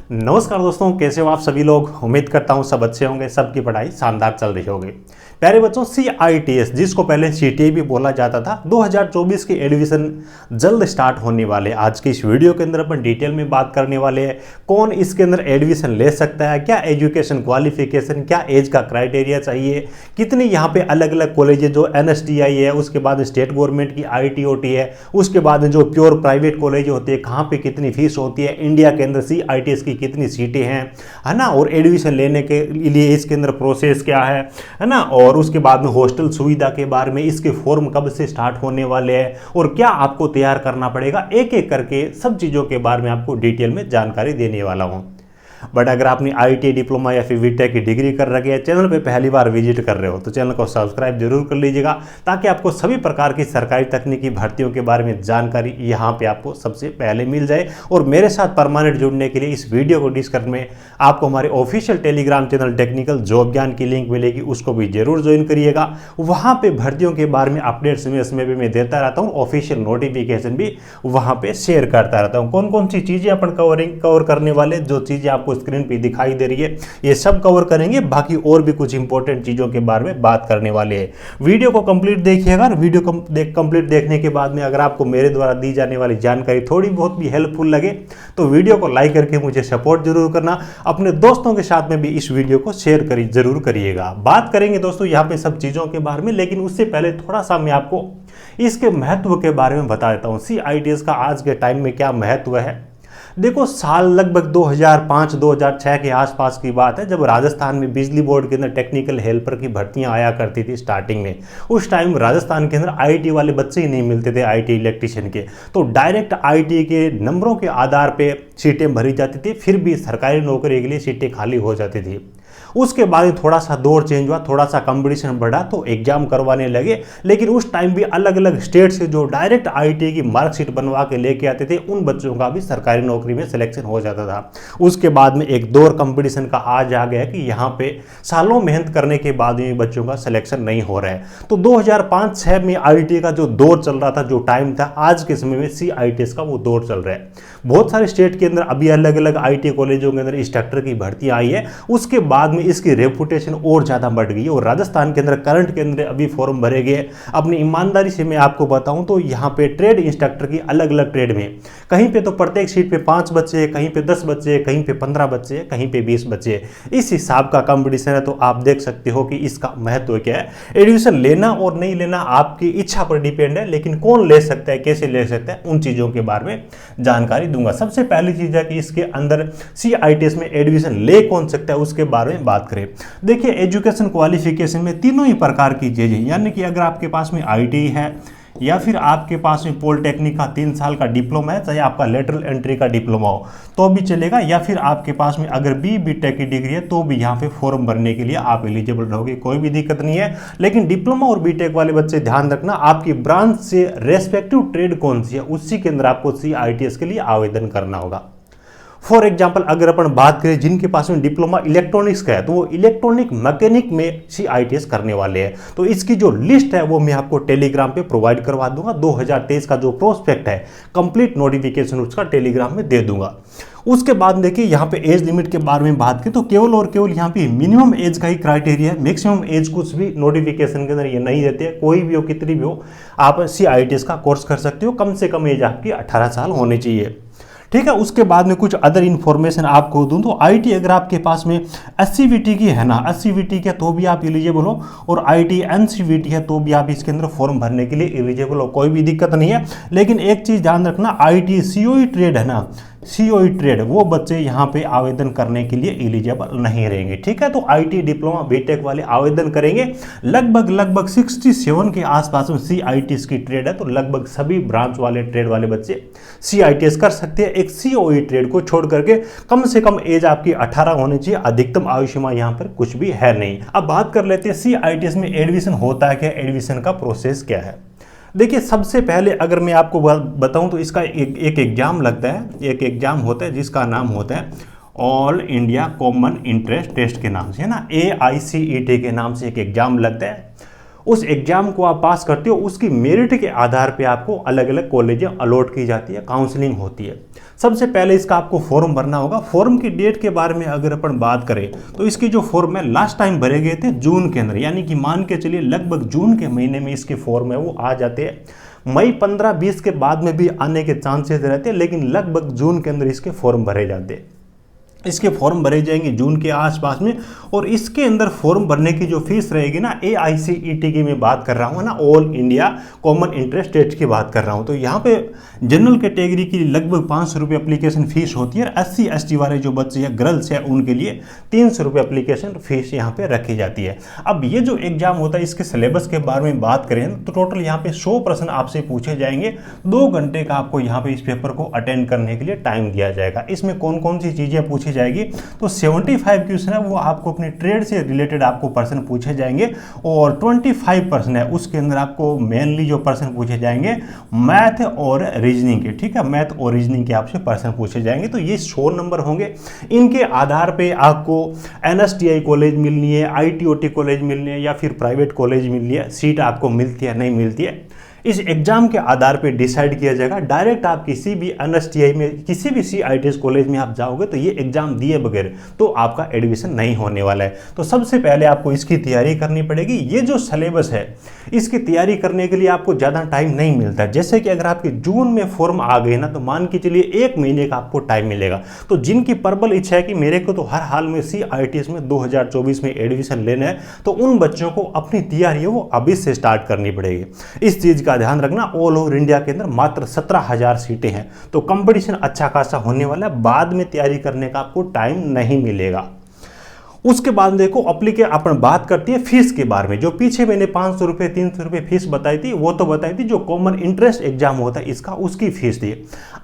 नमस्कार दोस्तों, कैसे हो आप सभी लोग। उम्मीद करता हूँ सब अच्छे होंगे, सबकी पढ़ाई शानदार चल रही होगी। प्यारे बच्चों, CITS जिसको पहले CTI भी बोला जाता था, 2024 की एडमिशन जल्द स्टार्ट होने वाले। आज की इस वीडियो के अंदर अपन डिटेल में बात करने वाले हैं कौन इसके अंदर एडमिशन ले सकता है, क्या एजुकेशन क्वालिफिकेशन, क्या एज का क्राइटेरिया चाहिए, कितनी यहाँ पे अलग अलग कॉलेज जो NSTI है, उसके बाद स्टेट गवर्नमेंट की ITOT है, उसके बाद जो प्योर प्राइवेट कॉलेज होते हैं कहाँ पे कितनी फीस होती है, इंडिया के अंदर CITS की कितनी सीटें हैं, है ना, और एडमिशन लेने के लिए इसके अंदर प्रोसेस क्या है ना, और उसके बाद में हॉस्टल सुविधा के बारे में, इसके फॉर्म कब से स्टार्ट होने वाले हैं और क्या आपको तैयार करना पड़ेगा, एक एक करके सब चीज़ों के बारे में आपको डिटेल में जानकारी देने वाला हूँ। बट अगर आपने ITI डिप्लोमा या फिर बीटेक की डिग्री कर रखी है, चैनल पे पहली बार विजिट कर रहे हो तो चैनल को सब्सक्राइब जरूर कर लीजिएगा, ताकि आपको सभी प्रकार की सरकारी तकनीकी भर्तियों के बारे में जानकारी यहाँ पे आपको सबसे पहले मिल जाए। और मेरे साथ परमानेंट जुड़ने के लिए इस वीडियो को डिस्क्रिप्शन में आपको हमारे official Telegram channel technical job ज्ञान की लिंक मिलेगी, उसको भी जरूर ज्वाइन करिएगा। वहाँ पे भर्तियों के बारे में अपडेट समय भी मैं देता रहता हूँ, ऑफिशियल नोटिफिकेशन भी वहाँ पे शेयर करता रहता हूँ। कौन कौन सी चीज़ें अपन कवर करने वाले, जो चीज़ें आपको स्क्रीन पे दिखाई दे रही है ये सब कवर करेंगे। बाकी और भी कुछ इंपॉर्टेंट चीज़ों के बारे में बात करने वाले हैं। वीडियो को कंप्लीट देखिएगा। वीडियो कंप्लीट देखने के बाद में अगर आपको मेरे द्वारा दी जाने वाली जानकारी थोड़ी बहुत भी हेल्पफुल लगे तो वीडियो को लाइक करके मुझे सपोर्ट जरूर करना। अपने दोस्तों के साथ में भी इस वीडियो को शेयर जरूर करिएगा। बात करेंगे दोस्तों यहाँ पे सब चीज़ों के बारे में, लेकिन उससे पहले थोड़ा सा मैं आपको इसके महत्व के बारे में बता देता हूँ। CITS का आज के टाइम में क्या महत्व है। देखो, साल लगभग 2005-2006 के आसपास की बात है, जब राजस्थान में बिजली बोर्ड के अंदर टेक्निकल हेल्पर की भर्तियां आया करती थी स्टार्टिंग में। उस टाइम राजस्थान के अंदर IT वाले बच्चे ही नहीं मिलते थे, IT इलेक्ट्रिशियन के, तो डायरेक्ट IT के नंबरों के आधार पे सीटें भरी जाती थी, फिर भी सरकारी नौकरी के लिए सीटें खाली हो जाती थी। उसके बाद थोड़ा सा दौर चेंज हुआ, थोड़ा सा कंपटीशन बढ़ा तो एग्जाम करवाने लगे, लेकिन उस टाइम भी अलग अलग स्टेट से जो डायरेक्ट ITI की मार्कशीट बनवा के लेके आते थे उन बच्चों का भी सरकारी नौकरी में सिलेक्शन हो जाता था। उसके बाद में एक दौर कंपटीशन का आ गया कि यहाँ पे सालों मेहनत करने के बाद भी बच्चों का सिलेक्शन नहीं हो रहा है। तो 2005-06 में ITI का जो दौर चल रहा था, जो टाइम था, आज के समय में CITS का वो दौर चल रहा है। बहुत सारे स्टेट के अंदर अभी अलग अलग ITI कॉलेजों के अंदर इंस्ट्रक्टर की भर्ती आई है। उसके बाद में इसकी रेपुटेशन और ज़्यादा बढ़ गई है, और राजस्थान के अंदर करंट के अंदर अभी फॉर्म भरे गए। अपनी ईमानदारी से मैं आपको बताऊं तो यहाँ पे ट्रेड इंस्ट्रक्टर की अलग अलग ट्रेड में कहीं पे तो प्रत्येक सीट पे 5 बच्चे हैं, कहीं पे 10 बच्चे हैं, कहीं पे 15 बच्चे हैं, कहीं पे 20 बच्चे हैं। इस हिसाब का कंपटीशन है, तो आप देख सकते हो कि इसका महत्व क्या है। एडमिशन लेना और नहीं लेना आपकी इच्छा पर डिपेंड है, लेकिन कौन ले सकता है, कैसे ले सकता है, उन चीज़ों के बारे में जानकारी दूंगा। सबसे पहली चीज़ है कि इसके अंदर CITS में एडमिशन ले कौन सकता है, उसके बारे में बात करें। देखिए, एजुकेशन क्वालिफिकेशन में तीनों ही प्रकार की चीज़ें, यानी कि अगर आपके पास में ITI है, या फिर आपके पास में पॉलिटेक्निक का 3 साल का डिप्लोमा है, चाहे आपका लेटरल एंट्री का डिप्लोमा हो तो भी चलेगा, या फिर आपके पास में अगर BTech की डिग्री है तो भी यहाँ पे फॉर्म भरने के लिए आप एलिजिबल रहोगे, कोई भी दिक्कत नहीं है। लेकिन डिप्लोमा और BTech वाले बच्चे ध्यान रखना, आपकी ब्रांच से रेस्पेक्टिव ट्रेड कौन सी है उसी के अंदर आपको CITS के लिए आवेदन करना होगा। फॉर एग्जाम्पल अगर अपन बात करें जिनके पास में डिप्लोमा इलेक्ट्रॉनिक्स का है तो वो इलेक्ट्रॉनिक मैकेनिक में CITS करने वाले हैं। तो इसकी जो लिस्ट है वो मैं आपको टेलीग्राम पे प्रोवाइड करवा दूंगा। 2023 का जो प्रोस्पेक्ट है, कंप्लीट नोटिफिकेशन उसका टेलीग्राम में दे दूंगा। उसके बाद देखिए यहाँ पे एज लिमिट के बारे में बात करें तो केवल और केवल यहाँ पे मिनिमम एज का ही क्राइटेरिया है, मैक्सिमम एज कुछ भी नोटिफिकेशन के अंदर ये नहीं देते। कोई भी हो, कितनी भी हो, आप CITS का कोर्स कर सकते हो। कम से कम एज आपकी 18 साल होनी चाहिए, ठीक है। उसके बाद में कुछ अदर इन्फॉर्मेशन आपको दूं तो ITI अगर आपके पास में SCVT की है ना, SCVT के तो भी आप एलिजिबल हो, और ITI NCVT है तो भी आप इसके अंदर फॉर्म भरने के लिए एलिजिबल हो, कोई भी दिक्कत नहीं है। लेकिन एक चीज़ ध्यान रखना, ITI COE ट्रेड है ना, COE ट्रेड, वो बच्चे यहाँ पे आवेदन करने के लिए एलिजिबल नहीं रहेंगे, ठीक है। तो ITI डिप्लोमा BTech वाले आवेदन करेंगे। लगभग 67 के आसपास में CITS की ट्रेड है, तो लगभग सभी ब्रांच वाले ट्रेड वाले बच्चे CITS कर सकते हैं। एक COE ट्रेड को छोड़ करके कम से कम एज आपकी 18 होनी चाहिए, अधिकतम आयु सीमा यहाँ पर कुछ भी है नहीं। अब बात कर लेते हैं CITS में एडमिशन होता है क्या, एडमिशन का प्रोसेस क्या है। देखिए, सबसे पहले अगर मैं आपको बताऊं तो इसका एक एग्जाम लगता है, एक एग्जाम होता है जिसका नाम होता है all India common entrance test के नाम से, है ना, AICET के नाम से एक एग्जाम लगता है। उस एग्जाम को आप पास करते हो, उसकी मेरिट के आधार पे आपको अलग अलग कॉलेजें अलॉट की जाती है, काउंसलिंग होती है। सबसे पहले इसका आपको फॉर्म भरना होगा। फॉर्म की डेट के बारे में अगर अपन बात करें तो इसकी जो फॉर्म है लास्ट टाइम भरे गए थे जून के अंदर, यानी कि मान के चलिए लगभग जून के महीने में इसके फॉर्म है वो आ जाते हैं। मई 15-20 के बाद में भी आने के चांसेस रहते हैं, लेकिन लगभग जून के अंदर इसके फॉर्म भरे जाते हैं। इसके फॉर्म भरे जाएंगे जून के आसपास में, और इसके अंदर फॉर्म भरने की जो फीस रहेगी ना, AICTE की मैं बात कर रहा हूँ ना, all India common interest test की बात कर रहा हूँ। तो यहाँ पे जनरल कैटेगरी की लगभग 500 रुपये अप्लीकेशन फीस होती है। SC ST वाले जो बच्चे या गर्ल्स हैं उनके लिए 300 रुपये अप्लीकेशन फीस यहाँ पे रखी जाती है। अब ये जो एग्जाम होता है इसके सिलेबस के बारे में बात करें तो टोटल यहाँ पे 100 प्रश्न आपसे पूछे जाएंगे। 2 घंटे का आपको यहाँ पे इस पेपर को अटेंड करने के लिए टाइम दिया जाएगा। इसमें कौन कौन सी चीज़ें पूछी जाएगी, तो 75 क्वेश्चन है वो आपको अपने ट्रेड से रिलेटेड आपको प्रश्न पूछे जाएंगे, और 25 प्रश्न है उसके अंदर आपको मेनली जो प्रश्न पूछे जाएंगे मैथ और रीजनिंग के, ठीक है, मैथ और रीजनिंग के आपसे प्रश्न पूछे जाएंगे। तो ये 100 नंबर होंगे। इनके आधार पे आपको NSTI कॉलेज मिलनी है, ITOT कॉलेज मिलनी है, या फिर प्राइवेट कॉलेज मिलनी है, सीट आपको मिलती है नहीं मिलती है, इस एग्जाम के आधार पे डिसाइड किया जाएगा। डायरेक्ट आप किसी भी NSTI में, किसी भी CITS कॉलेज में आप जाओगे तो ये एग्जाम दिए बगैर तो आपका एडमिशन नहीं होने वाला है। तो सबसे पहले आपको इसकी तैयारी करनी पड़ेगी। ये जो सिलेबस है इसकी तैयारी करने के लिए आपको ज़्यादा टाइम नहीं मिलता। जैसे कि अगर आपके जून में फॉर्म आ गए ना, तो मान के चलिए 1 महीने का आपको टाइम मिलेगा। तो जिनकी प्रबल इच्छा है कि मेरे को तो हर हाल में CITS में 2024 में एडमिशन लेना है, तो उन बच्चों को अपनी तैयारी है वो अभी से स्टार्ट करनी पड़ेगी। इस चीज़ का ध्यान रखना। ऑल ओवर इंडिया के अंदर मात्र 17,000 सीटें हैं, तो कंपटीशन अच्छा खासा होने वाला है। बाद में तैयारी करने का आपको टाइम नहीं मिलेगा। उसके बाद देखो अपन बात करती है फीस के बारे में। जो पीछे मैंने 500 रुपये 300 रुपये फीस बताई थी वो तो बताई थी जो कॉमन इंटरेस्ट एग्जाम होता है इसका, उसकी फीस थी।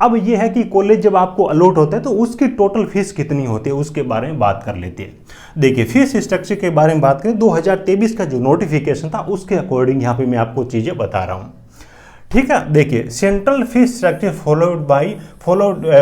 अब ये है कि कॉलेज जब आपको अलॉट होता है तो उसकी टोटल फीस कितनी होती है उसके बारे में बात कर लेते हैं। देखिए फीस स्ट्रक्चर के बारे में बात करें, 2023 का जो नोटिफिकेशन था उसके अकॉर्डिंग यहाँ पे मैं आपको चीज़ें बता रहा हूँ, ठीक है। देखिए central fees structure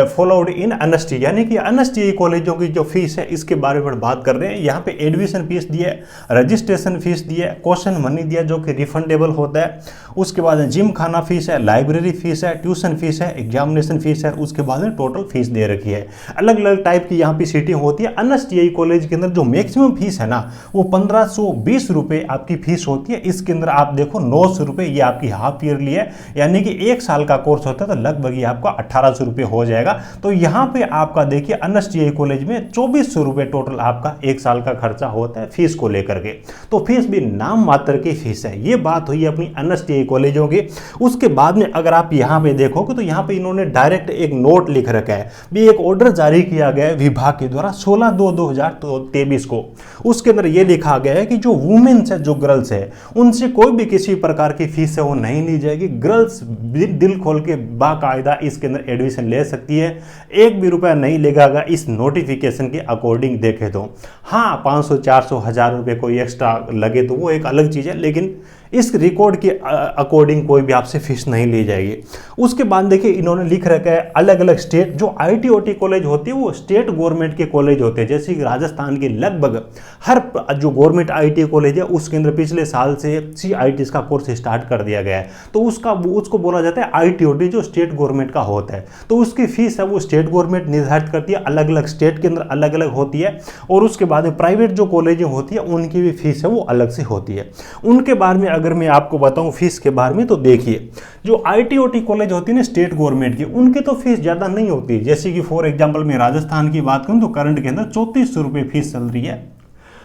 followed in NSTI, यानी कि NSTI कॉलेजों की जो फीस है इसके बारे में बात कर रहे हैं। यहाँ पे एडमिशन फीस दी है, रजिस्ट्रेशन फीस दी है, क्वेश्चन मनी दिया जो कि रिफंडेबल होता है, उसके बाद जिम खाना फीस है, लाइब्रेरी फीस है, ट्यूशन फीस है, एग्जामिनेशन फीस है, उसके बाद में टोटल फीस दे रखी है। अलग अलग टाइप की यहाँ पे सीटें होती है। NSTI कॉलेज के अंदर जो मैक्सिमम फीस है ना वो 1520 रुपये आपकी फीस होती है। इसके अंदर आप देखो 900 रुपये ये आपकी हाफ ईयरली है, यानी कि 1 साल का कोर्स होता है तो लगभग ये आपका 1800 रुपये हो जाएगा। तो यहाँ पे आपका देखिए NSTI कॉलेज में 2400 रुपये टोटल आपका 1 साल का खर्चा होता है फीस को लेकर के। तो फीस भी नाम मात्र की फीस है। ये बात हुई अपनी NSTI कॉलेजों की। उसके बाद में अगर आप यहाँ पे देखोगे तो यहाँ पे इन्होंने डायरेक्ट एक नोट लिख रखा है, भी एक ऑर्डर जारी किया गया है विभाग के द्वारा 16/2/2023 को। उसके अंदर ये लिखा गया है कि जो वुमेन्स है, जो गर्ल्स है, उनसे कोई भी किसी प्रकार की फीस है वो नहीं ली जाएगी। गर्ल्स दिल खोल के बाकायदा इसके अंदर एडमिशन ले सकती है, 1 भी रुपया नहीं लगेगा इस नोटिफिकेशन के अकॉर्डिंग देखे तो। हाँ 500 400 1000 रुपये कोई एक्स्ट्रा लगे तो वो एक अलग चीज़ है, लेकिन इस रिकॉर्ड के अकॉर्डिंग कोई भी आपसे फीस नहीं ली जाएगी। उसके बाद देखिए इन्होंने लिख रखा है अलग अलग स्टेट जो ITOT कॉलेज होती है वो स्टेट गवर्नमेंट के कॉलेज होते हैं। जैसे कि राजस्थान के लगभग हर जो गवर्नमेंट ITI कॉलेज है उसके अंदर पिछले साल से CITS का कोर्स स्टार्ट कर दिया गया है, तो उसको बोला जाता है ITOT जो स्टेट गवर्नमेंट का होता है। तो उसकी फीस है वो स्टेट गवर्नमेंट निर्धारित करती है, अलग अलग स्टेट के अंदर अलग अलग होती है। और उसके बाद में प्राइवेट जो कॉलेजें होती है उनकी भी फीस है वो अलग से होती है। उनके बारे में अगर मैं आपको बताऊं फीस के बारे में, तो देखिए जो ITOT कॉलेज होती है ना स्टेट गवर्नमेंट की, उनकी तो फीस ज़्यादा नहीं होती। जैसे कि फॉर एग्जांपल मैं राजस्थान की बात करूं तो करंट के अंदर 3400 रुपये फीस चल रही है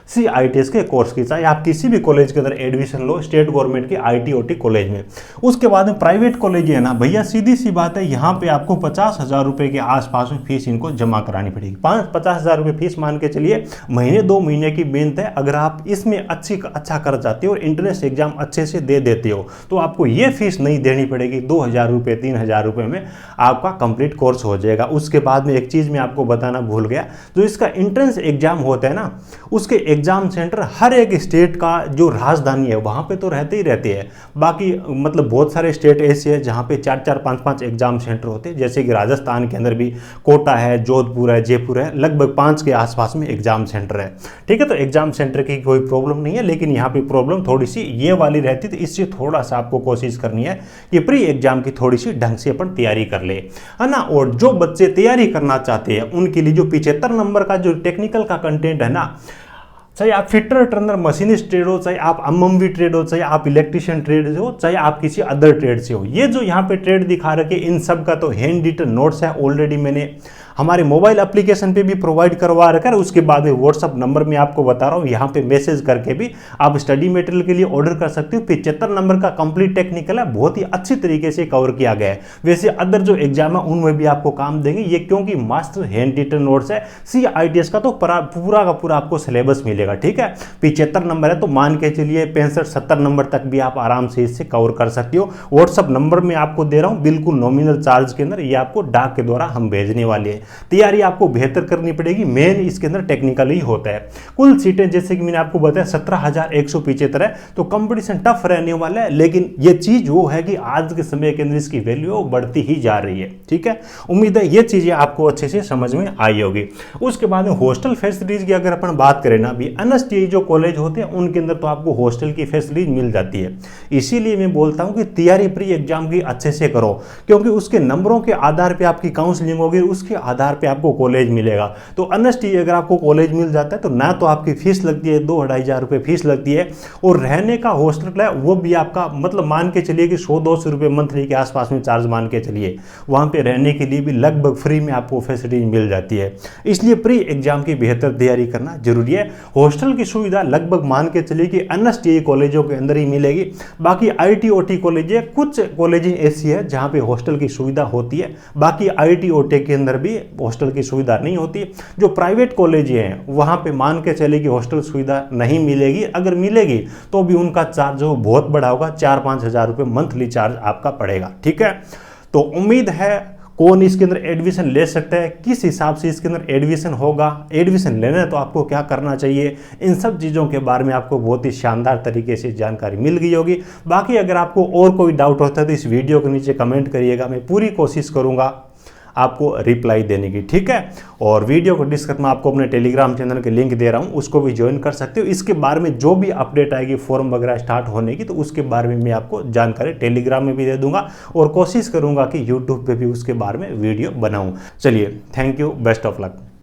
CITS के कोर्स की। चाहे आप किसी भी कॉलेज के अंदर एडमिशन लो स्टेट गवर्नमेंट के ITOT कॉलेज में। उसके बाद में प्राइवेट कॉलेज है ना भैया, सीधी सी बात है, यहाँ पे आपको 50,000 रुपये के आसपास में फीस इनको जमा करानी पड़ेगी। 50,000 रुपये फीस मान के चलिए, महीने 2 महीने की मेहनत है। अगर आप इसमें अच्छा कर जाते हो और इंट्रेंस एग्जाम अच्छे से दे देते हो तो आपको ये फीस नहीं देनी पड़ेगी। 2,000 रुपये 3,000 रुपये में आपका कंप्लीट कोर्स हो जाएगा। उसके बाद में एक चीज़ मैं आपको बताना भूल गया, जो इसका इंट्रेंस एग्जाम होता है ना, उसके एग्जाम सेंटर हर एक स्टेट का जो राजधानी है वहाँ पे तो रहते ही रहते हैं। बाकी मतलब बहुत सारे स्टेट ऐसे हैं जहाँ पे 4-4, 5-5 एग्जाम सेंटर होते हैं, जैसे कि राजस्थान के अंदर भी कोटा है, जोधपुर है, जयपुर है, लगभग 5 के आसपास में एग्जाम सेंटर है। ठीक है, तो एग्जाम सेंटर की कोई प्रॉब्लम नहीं है, लेकिन यहाँ पे प्रॉब्लम थोड़ी सी ये वाली रहती, तो इससे थोड़ा सा आपको कोशिश करनी है कि प्री एग्जाम की थोड़ी सी ढंग से अपन तैयारी कर ले, है ना। और जो बच्चे तैयारी करना चाहते हैं उनके लिए जो 75 नंबर का जो टेक्निकल का कंटेंट है ना, चाहे आप फिटर टर्नर मशीनिस्ट ट्रेड हो, चाहे आप एमएमवी ट्रेड हो, चाहे आप इलेक्ट्रिशियन ट्रेड हो, चाहे आप किसी अदर ट्रेड से हो, ये जो यहाँ पे ट्रेड दिखा रखे इन सब का तो हैंड रिटन नोट्स है, ऑलरेडी मैंने हमारे मोबाइल एप्लीकेशन पे भी प्रोवाइड करवा रखा है। उसके बाद में व्हाट्सअप नंबर में आपको बता रहा हूँ, यहाँ पे मैसेज करके भी आप स्टडी मटेरियल के लिए ऑर्डर कर सकते हो। 75 नंबर का कंप्लीट टेक्निकल है, बहुत ही अच्छी तरीके से कवर किया गया है। वैसे अदर जो एग्जाम है उनमें भी आपको काम देंगे ये, क्योंकि मास्टर हैंड रिटन नोट्स है। CITS का तो पूरा का पूरा आपको सिलेबस मिलेगा। ठीक है, 75 नंबर है तो मान के चलिए 65-70 नंबर तक भी आप आराम से इससे कवर कर सकते हो। व्हाट्सअप नंबर में आपको दे रहा हूँ, बिल्कुल नॉमिनल चार्ज के अंदर, ये आपको डाक के द्वारा हम भेजने वाले हैं। तैयारी आपको बेहतर करनी पड़ेगी, मेन इसके अंदर टेक्निकल ही होता है। कुल सीटें जैसे कि मैंने आपको बताया 17,175 है, तो कंपटीशन टफ रहने वाला है, लेकिन ये चीज वो है कि आज के समय के अंदर इसकी वैल्यू बढ़ती ही जा रही है। ठीक है, उम्मीद है ये चीजें आपको अच्छे से समझ में आई होगी। उसके बाद में हॉस्टल फैसिलिटीज की अगर अपन बात करें ना, अभी NSTI जो कॉलेज होते हैं उनके अंदर तो आपको हॉस्टल की फैसिलिटीज मिल जाती है। इसीलिए मैं बोलता हूं कि तैयारी प्री एग्जाम की अच्छे से करो, क्योंकि उसके नंबरों के आधार पर आपकी काउंसलिंग होगी, उसके आधार पर आपको कॉलेज मिलेगा। तो NSTI अगर आपको कॉलेज मिल जाता है तो ना तो आपकी फीस लगती है, 2-2.5 हजार रुपये फीस लगती है, और रहने का हॉस्टल है वो भी आपका मतलब मान के चलिए कि 100-200 रुपये मंथली के आसपास में चार्ज मान के चलिए, वहाँ पे रहने के लिए भी लगभग फ्री में आपको फैसिलिटी मिल जाती है। इसलिए प्री एग्जाम की बेहतर तैयारी करना जरूरी है। हॉस्टल की सुविधा लगभग मान के चलिए कि NSTI कॉलेजों के अंदर ही मिलेगी। बाकी IT-OT कॉलेज है, कुछ कॉलेज ऐसी है जहाँ पे हॉस्टल की सुविधा होती है, बाकी IT-OT के अंदर भी हॉस्टल की सुविधा नहीं होती। जो प्राइवेट कॉलेज हैं वहां पे मान के चले कि हॉस्टल सुविधा नहीं मिलेगी, अगर मिलेगी तो भी उनका चार्ज जो बहुत बड़ा होगा, 4-5 हजार रुपये मंथली चार्ज आपका पड़ेगा। ठीक है, तो उम्मीद है कौन इसके अंदर एडमिशन ले सकता है, किस हिसाब से इसके अंदर एडमिशन होगा, एडमिशन लेना है तो आपको क्या करना चाहिए, इन सब चीज़ों के बारे में आपको बहुत ही शानदार तरीके से जानकारी मिल गई होगी। बाकी अगर आपको और कोई डाउट होता है तो इस वीडियो के नीचे कमेंट करिएगा, मैं पूरी कोशिश करूँगा आपको रिप्लाई देने की। ठीक है, और वीडियो को डिस्क्रिप्शन में आपको अपने टेलीग्राम चैनल के लिंक दे रहा हूं, उसको भी ज्वाइन कर सकते हो। इसके बारे में जो भी अपडेट आएगी फॉर्म वगैरह स्टार्ट होने की, तो उसके बारे में मैं आपको जानकारी टेलीग्राम में भी दे दूंगा, और कोशिश करूंगा कि यूट्यूब पे भी उसके बारे में वीडियो बनाऊं। चलिए, thank you, best of luck.